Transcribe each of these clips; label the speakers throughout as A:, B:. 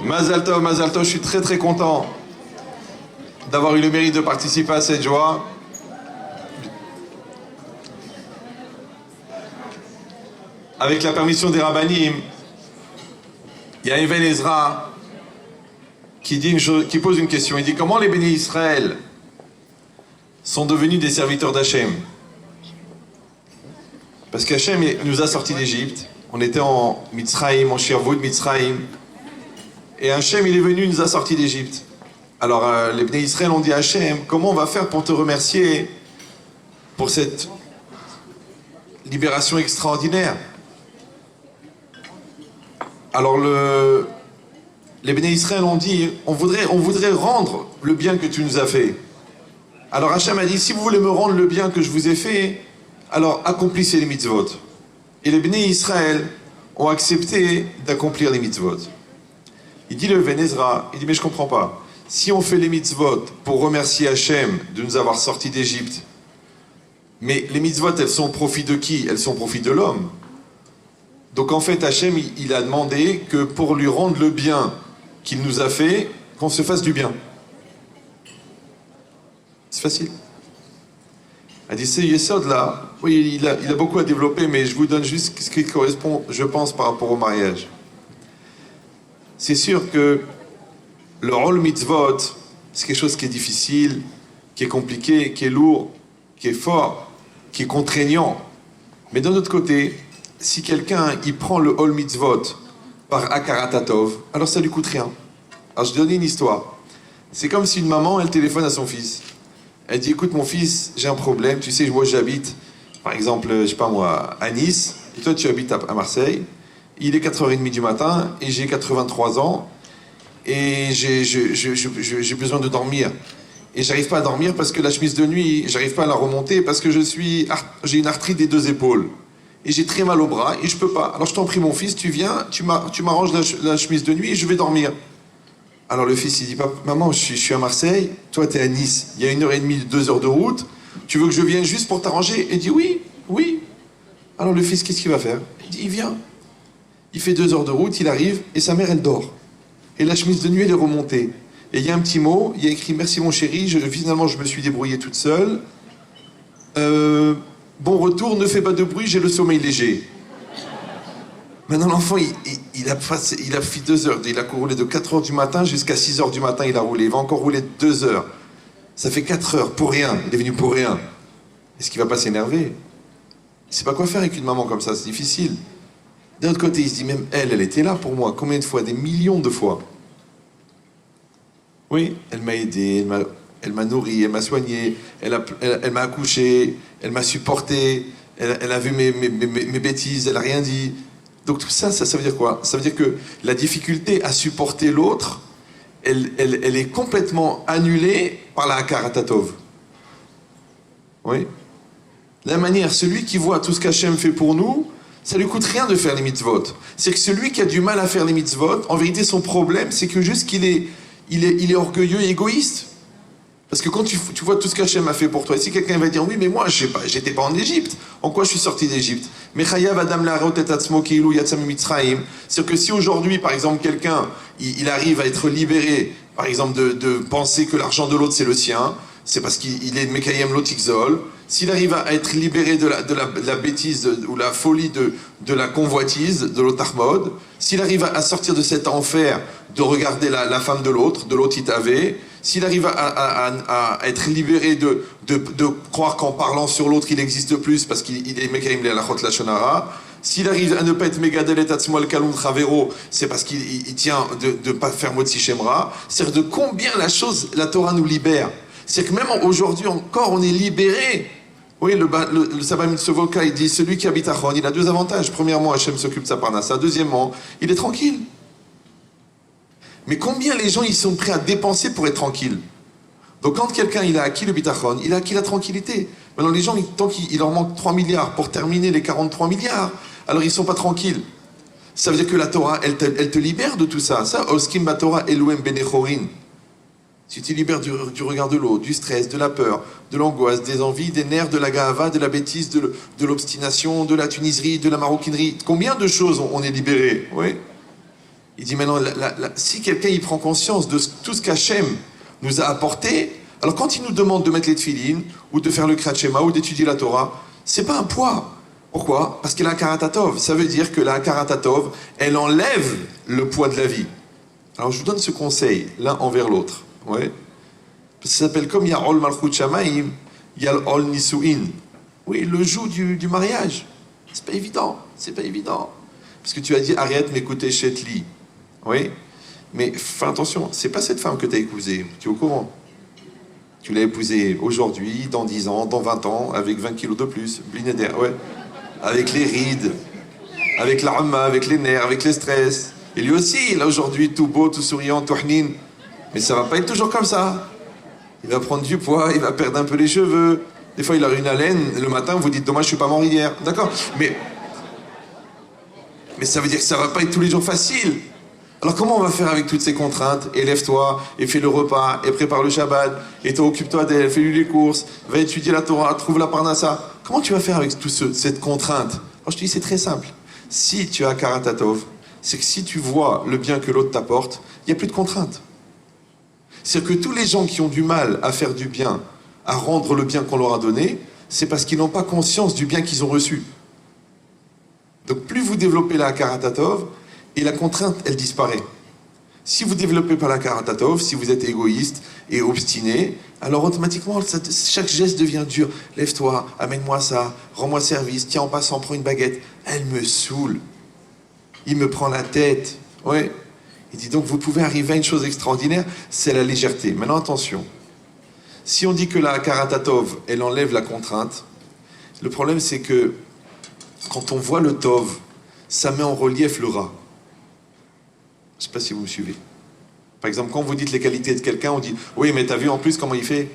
A: Mazal Tov, je suis très très content d'avoir eu le mérite de participer à cette joie. Avec la permission des rabbinim, il y a Even Ezra qui pose une question. Il dit comment les bénis Israël sont devenus des serviteurs d'Hachem. Parce qu'Hachem nous a sortis d'Égypte. On était en Mitzrayim, en Shirvut Mitzrayim. Et Hachem, il est venu, il nous a sortis d'Égypte. Alors les bénis Israël ont dit à Hachem, comment on va faire pour te remercier pour cette libération extraordinaire? Alors les bénis Israël ont dit, on voudrait rendre le bien que tu nous as fait. Alors Hachem a dit, si vous voulez me rendre le bien que je vous ai fait, alors accomplissez les mitzvot. Et les bénis Israël ont accepté d'accomplir les mitzvot. Il dit le Even Ezra, il dit mais je comprends pas. Si on fait les mitzvot pour remercier Hachem de nous avoir sortis d'Égypte, mais les mitzvot elles sont au profit de qui? Elles sont au profit de l'homme. Donc en fait Hachem il a demandé que pour lui rendre le bien qu'il nous a fait, qu'on se fasse du bien. C'est facile. Elle dit, c'est Yesod là, oui, il a beaucoup à développer, mais je vous donne juste ce qui correspond, je pense, par rapport au mariage. C'est sûr que le rôle mitzvot, c'est quelque chose qui est difficile, qui est compliqué, qui est lourd, qui est fort, qui est contraignant. Mais d'un autre côté, si quelqu'un il prend le rôle mitzvot par Akaratatov, alors ça lui coûte rien. Alors je donne une histoire. C'est comme si une maman, elle téléphone à son fils. Elle dit, écoute mon fils, j'ai un problème, tu sais, moi j'habite, par exemple, je sais pas moi, à Nice, et toi tu habites à Marseille, il est 4h30 du matin, et j'ai 83 ans, et j'ai besoin de dormir. Et j'arrive pas à dormir parce que la chemise de nuit, j'arrive pas à la remonter parce que j'ai une arthrite des 2 épaules. Et j'ai très mal au bras, et je peux pas. Alors je t'en prie mon fils, tu viens, tu m'arranges la chemise de nuit, et je vais dormir. Alors le fils il dit, maman je suis à Marseille, toi t'es à Nice, il y a 1h30, 2 heures de route, tu veux que je vienne juste pour t'arranger? Il dit oui. Alors le fils qu'est-ce qu'il va faire? Il dit, il vient. Il fait 2 heures de route, il arrive, et sa mère elle dort. Et la chemise de nuit elle est remontée. Et il y a un petit mot, il y a écrit, merci mon chéri, finalement je me suis débrouillé toute seule. Bon retour, ne fais pas de bruit, j'ai le sommeil léger. Maintenant, l'enfant, il a fait 2 heures. Il a roulé de 4 heures du matin jusqu'à 6 heures du matin, il a roulé. Il va encore rouler 2 heures. Ça fait 4 heures, pour rien. Il est venu pour rien. Est-ce qu'il va pas s'énerver? Il ne sait pas quoi faire avec une maman comme ça, c'est difficile. D'un autre côté, il se dit, même elle était là pour moi. Combien de fois? Des millions de fois. Oui, elle m'a aidé, elle m'a nourri, elle m'a soigné, elle m'a accouché, elle m'a supporté, elle a vu mes bêtises, elle n'a rien dit. Donc tout ça, ça veut dire quoi? Ça veut dire que la difficulté à supporter l'autre, elle est complètement annulée par la Akaratatov. Oui. De la manière, celui qui voit tout ce qu'Hachem fait pour nous, ça lui coûte rien de faire les mitzvot. C'est que celui qui a du mal à faire les mitzvot, en vérité son problème, c'est que juste qu'il est orgueilleux et égoïste. Parce que quand tu vois tout ce qu'Hachem a fait pour toi, et si quelqu'un va dire, oui, mais moi, je sais pas, j'étais pas en Égypte. En quoi je suis sorti d'Égypte? C'est-à-dire que si aujourd'hui, par exemple, quelqu'un, il arrive à être libéré, par exemple, de penser que l'argent de l'autre, c'est le sien, c'est parce qu'il est Mekayem Lotikzol. S'il arrive à être libéré de la bêtise ou la folie de la convoitise, de l'otarmod, s'il arrive à sortir de cet enfer de regarder la femme de l'autre Itavé, s'il arrive à être libéré de croire qu'en parlant sur l'autre il existe plus parce qu'il est Mekayem Le'alachot Lashonara, s'il arrive à ne pas être Megadel et Tatsmoel Kalun Chavero, c'est parce qu'il tient de ne pas faire Motsi Shemra. C'est-à-dire de combien la Torah nous libère. C'est que même aujourd'hui encore, on est libéré. Oui, le Sabbat Mitzovoka, il dit, celui qui habite à Chon, il a 2 avantages. Premièrement, Hachem s'occupe de sa parnassa. Deuxièmement, il est tranquille. Mais combien les gens ils sont prêts à dépenser pour être tranquilles? Donc quand quelqu'un il a acquis le bitachon, il a acquis la tranquillité. Maintenant les gens, tant qu'il leur manque 3 milliards pour terminer les 43 milliards, alors ils sont pas tranquilles. Ça veut dire que la Torah, elle te libère de tout ça. Ça, Oskim Batorah Elohim Benechorin. Si tu libères du regard de l'autre, du stress, de la peur, de l'angoisse, des envies, des nerfs, de la gahava, de la bêtise, de l'obstination, de la tuniserie, de la maroquinerie, combien de choses on est libéré, oui? Il dit maintenant, si quelqu'un il prend conscience de tout ce qu'Hachem nous a apporté, alors quand il nous demande de mettre les tefilines, ou de faire le Kriyat Shema, ou d'étudier la Torah, c'est pas un poids. Pourquoi? Parce qu'elle a Karatatov. Ça veut dire que la Karatatov, elle enlève le poids de la vie. Alors je vous donne ce conseil, l'un envers l'autre. Ouais. Ça s'appelle comme Ya'ol Malchut Shamayim, Ya'ol Nisu'in. Oui, le joug du mariage. C'est pas évident, c'est pas évident. Parce que tu as dit, arrête m'écouter Chetli. Oui, mais fais attention, c'est pas cette femme que tu as épousée, tu es au courant. Tu l'as épousée aujourd'hui, dans 10 ans, dans 20 ans, avec 20 kilos de plus, blinéder, ouais. Avec les rides, avec l'arma, avec les nerfs, avec les stress. Et lui aussi, là aujourd'hui, tout beau, tout souriant, tout hnin. Mais ça va pas être toujours comme ça. Il va prendre du poids, il va perdre un peu les cheveux. Des fois, il a une haleine. Le matin, vous dites, dommage, je suis pas mort hier. D'accord? Mais ça veut dire que ça va pas être tous les jours facile. Alors comment on va faire avec toutes ces contraintes? Élève-toi, et fais le repas, et prépare le Shabbat, et toi occupe-toi d'elle, fais-lui les courses, va étudier la Torah, trouve la Parnassa. Comment tu vas faire avec cette contrainte? Alors je te dis, c'est très simple. Si tu as Karatatov, c'est que si tu vois le bien que l'autre t'apporte, il n'y a plus de contrainte. C'est-à-dire que tous les gens qui ont du mal à faire du bien, à rendre le bien qu'on leur a donné, c'est parce qu'ils n'ont pas conscience du bien qu'ils ont reçu. Donc plus vous développez la Karatatov, et la contrainte, elle disparaît. Si vous ne développez pas la Karatatov, si vous êtes égoïste et obstiné, alors automatiquement, chaque geste devient dur. Lève-toi, amène-moi ça, rends-moi service, tiens, en passant, prends une baguette. Elle me saoule. Il me prend la tête. Ouais. Il dit donc, vous pouvez arriver à une chose extraordinaire, c'est la légèreté. Maintenant, attention. Si on dit que la Karatatov, elle enlève la contrainte, le problème, c'est que quand on voit le Tov, ça met en relief le Ra. Je ne sais pas si vous me suivez. Par exemple, quand vous dites les qualités de quelqu'un, on dit « Oui, mais t'as vu en plus comment il fait ?»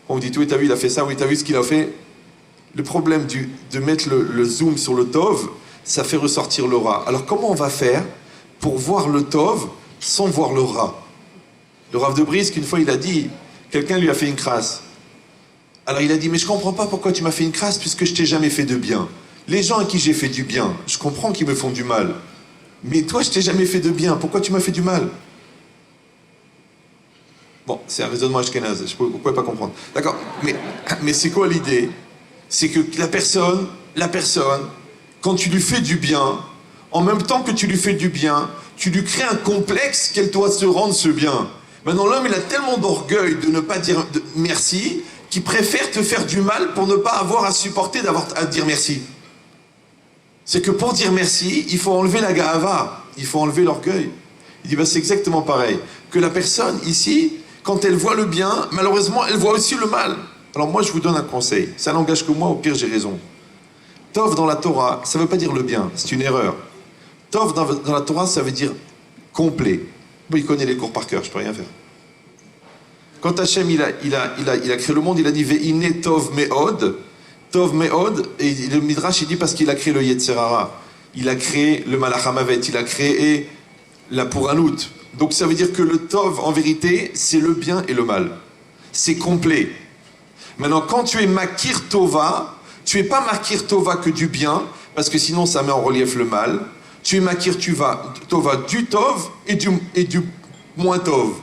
A: On vous dit « Oui, t'as vu, il a fait ça, oui, t'as vu ce qu'il a fait ?» Le problème de mettre le zoom sur le Tov, ça fait ressortir le Ra. Alors comment on va faire pour voir le Tov sans voir le Ra? Le Rav de Brisk, une fois, il a dit, quelqu'un lui a fait une crasse. Alors il a dit « Mais je ne comprends pas pourquoi tu m'as fait une crasse puisque je t'ai jamais fait de bien. Les gens à qui j'ai fait du bien, je comprends qu'ils me font du mal. Mais toi, je t'ai jamais fait de bien. Pourquoi tu m'as fait du mal? » Bon, c'est un raisonnement ashkénaze. Je ne pouvais pas comprendre. D'accord. Mais c'est quoi l'idée? C'est que la personne, quand tu lui fais du bien, en même temps que tu lui fais du bien, tu lui crées un complexe qu'elle doit se rendre ce bien. Maintenant, l'homme, il a tellement d'orgueil de ne pas dire merci qu'il préfère te faire du mal pour ne pas avoir à supporter d'avoir à dire merci. C'est que pour dire merci, il faut enlever la ga'ava, il faut enlever l'orgueil. Il dit, c'est exactement pareil. Que la personne ici, quand elle voit le bien, malheureusement, elle voit aussi le mal. Alors moi, je vous donne un conseil. Ça n'engage que moi, au pire, j'ai raison. Tov dans la Torah, ça ne veut pas dire le bien, c'est une erreur. Tov dans la Torah, ça veut dire complet. Bon, il connaît les cours par cœur, je ne peux rien faire. Quand Hachem, il a créé le monde, il a dit, Ve'ine Tov Me'od. Tov Me'od, et le Midrash, il dit parce qu'il a créé le Yetzerara. Il a créé le Malach HaMavet, il a créé la Pouranout. Donc ça veut dire que le Tov, en vérité, c'est le bien et le mal. C'est complet. Maintenant, quand tu es Makir Tova, tu n'es pas Makir Tova que du bien, parce que sinon ça met en relief le mal. Tu es Makir Tova du Tov et du moins Tov.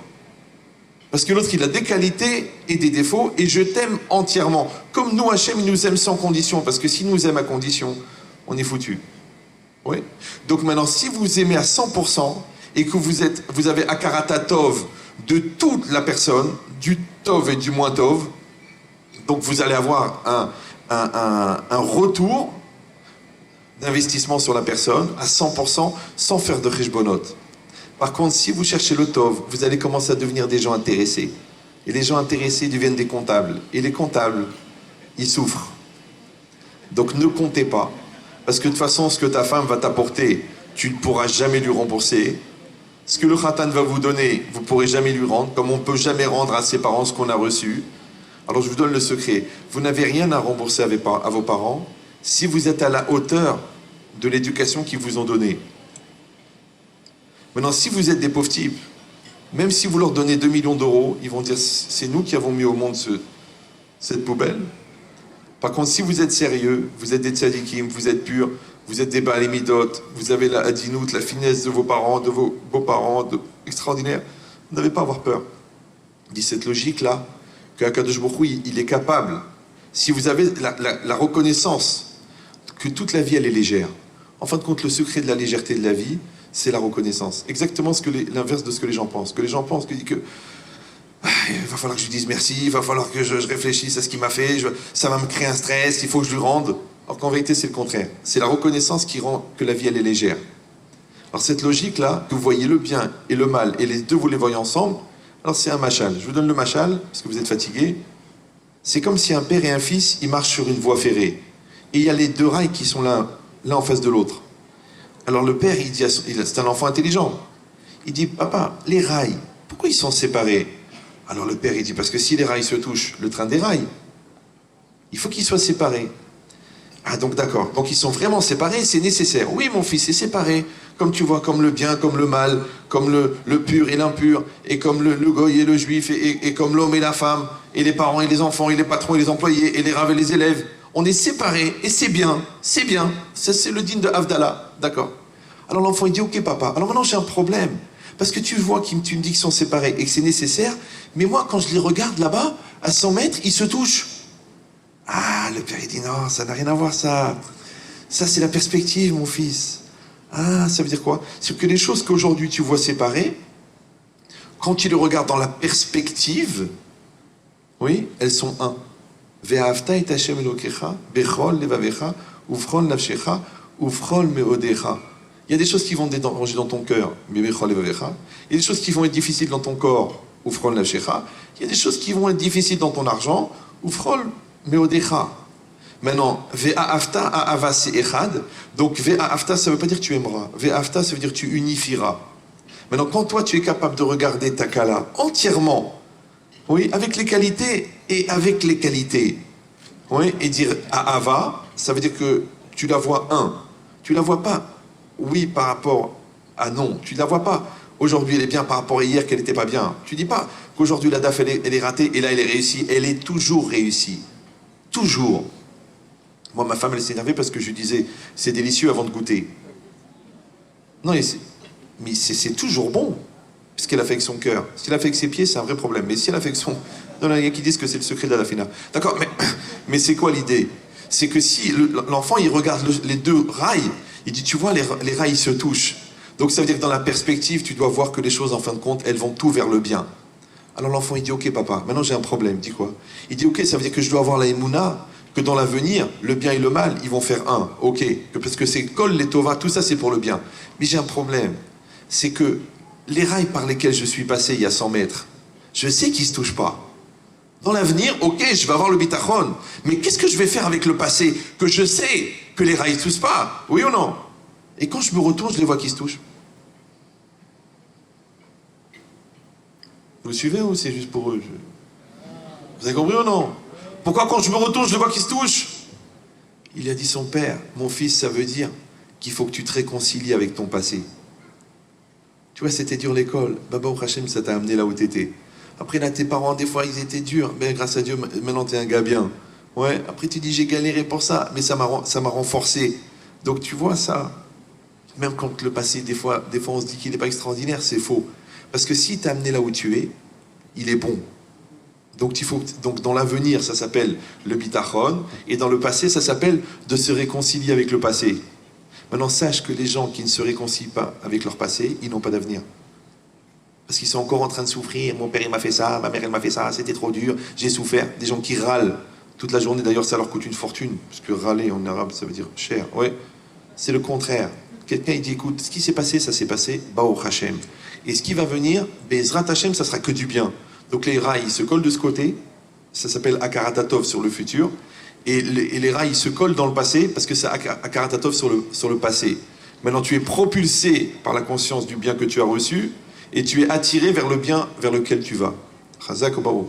A: Parce que l'autre, il a des qualités et des défauts, et je t'aime entièrement. Comme nous, Hachem, il nous aime sans condition, parce que s'il nous aime à condition, on est foutu. Oui. Donc maintenant, si vous aimez à 100%, et que vous avez Akarata Tov de toute la personne, du Tov et du moins Tov, donc vous allez avoir un retour d'investissement sur la personne à 100% sans faire de Cheshbonot. Par contre, si vous cherchez le Tov, vous allez commencer à devenir des gens intéressés. Et les gens intéressés deviennent des comptables. Et les comptables, ils souffrent. Donc ne comptez pas. Parce que de toute façon, ce que ta femme va t'apporter, tu ne pourras jamais lui rembourser. Ce que le khatan va vous donner, vous ne pourrez jamais lui rendre. Comme on ne peut jamais rendre à ses parents ce qu'on a reçu. Alors je vous donne le secret. Vous n'avez rien à rembourser à vos parents si vous êtes à la hauteur de l'éducation qu'ils vous ont donnée. Maintenant, si vous êtes des pauvres types, même si vous leur donnez 2 millions d'euros, ils vont dire c'est nous qui avons mis au monde cette poubelle. Par contre, si vous êtes sérieux, vous êtes des tzadikim, vous êtes purs, vous êtes des Baal-Midot, vous avez la hadinout, la finesse de vos parents, de vos beaux-parents, extraordinaire. Vous n'avez pas à avoir peur. Il dit cette logique-là, qu'Akadosh Baruch Hu, il est capable. Si vous avez la reconnaissance que toute la vie, elle est légère. En fin de compte, le secret de la légèreté de la vie, c'est la reconnaissance. Exactement l'inverse de ce que les gens pensent. Que les gens pensent que il va falloir que je lui dise merci, il va falloir que je réfléchisse à ce qu'il m'a fait, ça va me créer un stress, il faut que je lui rende. Alors qu'en vérité, c'est le contraire. C'est la reconnaissance qui rend que la vie, elle est légère. Alors cette logique-là, que vous voyez le bien et le mal, et les deux, vous les voyez ensemble, alors c'est un machal. Je vous donne le machal, parce que vous êtes fatigués. C'est comme si un père et un fils, ils marchent sur une voie ferrée. Et il y a les deux rails qui sont l'un en face de l'autre. Alors le père, il dit, c'est un enfant intelligent. Il dit, papa, les rails, pourquoi ils sont séparés? Alors le père, il dit, parce que si les rails se touchent, le train déraille. Il faut qu'ils soient séparés. Ah donc d'accord, donc ils sont vraiment séparés, c'est nécessaire. Oui mon fils, c'est séparé, comme tu vois, comme le bien, comme le mal, comme le pur et l'impur, et comme le goy et le juif, et comme l'homme et la femme, et les parents et les enfants, et les patrons et les employés, et les raves et les élèves. On est séparés, et c'est bien, c'est bien. Ça c'est le digne de Havdalah, d'accord. Alors l'enfant il dit, ok papa, alors maintenant j'ai un problème, parce que tu vois tu me dis qu'ils sont séparés, et que c'est nécessaire, mais moi quand je les regarde là-bas, à 100 mètres, ils se touchent. Ah, le père il dit non, ça n'a rien à voir ça. Ça c'est la perspective mon fils. Ah, ça veut dire quoi? C'est que les choses qu'aujourd'hui tu vois séparées, quand tu les regardes dans la perspective, oui, elles sont un. Ve'ahavta et Hashem Elokecha, bechol levavecha, uvchol nafshecha, uvchol meodecha. Il y a des choses qui vont déranger dans ton cœur, mais bechol levavecha. Il y a des choses qui vont être difficiles dans ton corps, uvchol nafshecha. Il y a des choses qui vont être difficiles dans ton argent, uvchol meodecha. Maintenant, ve'ahavta a'ava c'est echad. Donc ve'ahavta, ça ne veut pas dire tu aimeras. Ve'ahavta, ça veut dire tu unifieras. Maintenant, quand toi tu es capable de regarder ta kala entièrement, oui, avec les qualités et avec les qualités, oui, et dire a'ava, ça veut dire que tu la vois un. Tu la vois pas, oui, par rapport à non. Tu la vois pas. Aujourd'hui, elle est bien par rapport à hier qu'elle n'était pas bien. Tu dis pas qu'aujourd'hui la DAF elle est ratée et là elle est réussie. Elle est toujours réussie. Toujours. Moi, ma femme, elle s'est énervée parce que je lui disais c'est délicieux avant de goûter. Non, mais c'est toujours bon. Ce qu'elle a fait avec son cœur. Ce qu'elle a fait avec ses pieds, c'est un vrai problème. Mais si elle a fait avec son... Non, il y a qui disent que c'est le secret de la fina. D'accord, mais c'est quoi l'idée? C'est que si l'enfant, il regarde les deux rails, il dit, tu vois, les rails se touchent. Donc ça veut dire que dans la perspective, tu dois voir que les choses, en fin de compte, elles vont tout vers le bien. Alors l'enfant, il dit, ok papa, maintenant j'ai un problème. Il dit quoi? Il dit, ok, ça veut dire que je dois avoir la émouna, que dans l'avenir, le bien et le mal, ils vont faire un. Ok, parce que c'est kol, les tova, tout ça c'est pour le bien. Mais j'ai un problème. C'est que les rails par lesquels je suis passé il y a 100 mètres, je sais qu'ils ne se touchent pas. Dans l'avenir, ok, je vais avoir le bitachon. Mais qu'est-ce que je vais faire avec le passé? Que je sais que les rails ne se touchent pas. Oui ou non? Et quand je me retourne, je les vois qui se touchent. Vous suivez ou c'est juste pour eux? Vous avez compris ou non? Pourquoi quand je me retourne, je les vois qui se touchent? Il a dit son père, mon fils, ça veut dire qu'il faut que tu te réconcilies avec ton passé. Tu vois, c'était dur l'école. Baba ou Hachem, ça t'a amené là où t'étais. Après, là, tes parents, des fois, ils étaient durs. Mais grâce à Dieu, maintenant, t'es un gars bien. Ouais, après, tu dis, j'ai galéré pour ça, mais ça m'a renforcé. Donc, tu vois ça. Même quand le passé, des fois on se dit qu'il n'est pas extraordinaire, c'est faux. Parce que si t'a amené là où tu es, il est bon. Donc dans l'avenir, ça s'appelle le bitachon. Et dans le passé, ça s'appelle de se réconcilier avec le passé. Maintenant, sache que les gens qui ne se réconcilient pas avec leur passé, ils n'ont pas d'avenir. Parce qu'ils sont encore en train de souffrir. Mon père, il m'a fait ça, ma mère, elle m'a fait ça, c'était trop dur, j'ai souffert. Des gens qui râlent toute la journée, d'ailleurs, ça leur coûte une fortune. Parce que râler en arabe, ça veut dire cher. Ouais, c'est le contraire. Quelqu'un, il dit, écoute, ce qui s'est passé, ça s'est passé, Bao Hachem. Et ce qui va venir, Bezrat Hachem, ça sera que du bien. Donc les rails, ils se collent de ce côté, ça s'appelle Akaratatov sur le futur. Et les rails se collent dans le passé parce que c'est Akaratatov sur le passé. Maintenant, tu es propulsé par la conscience du bien que tu as reçu et tu es attiré vers le bien vers lequel tu vas. Chazak ou Baruch.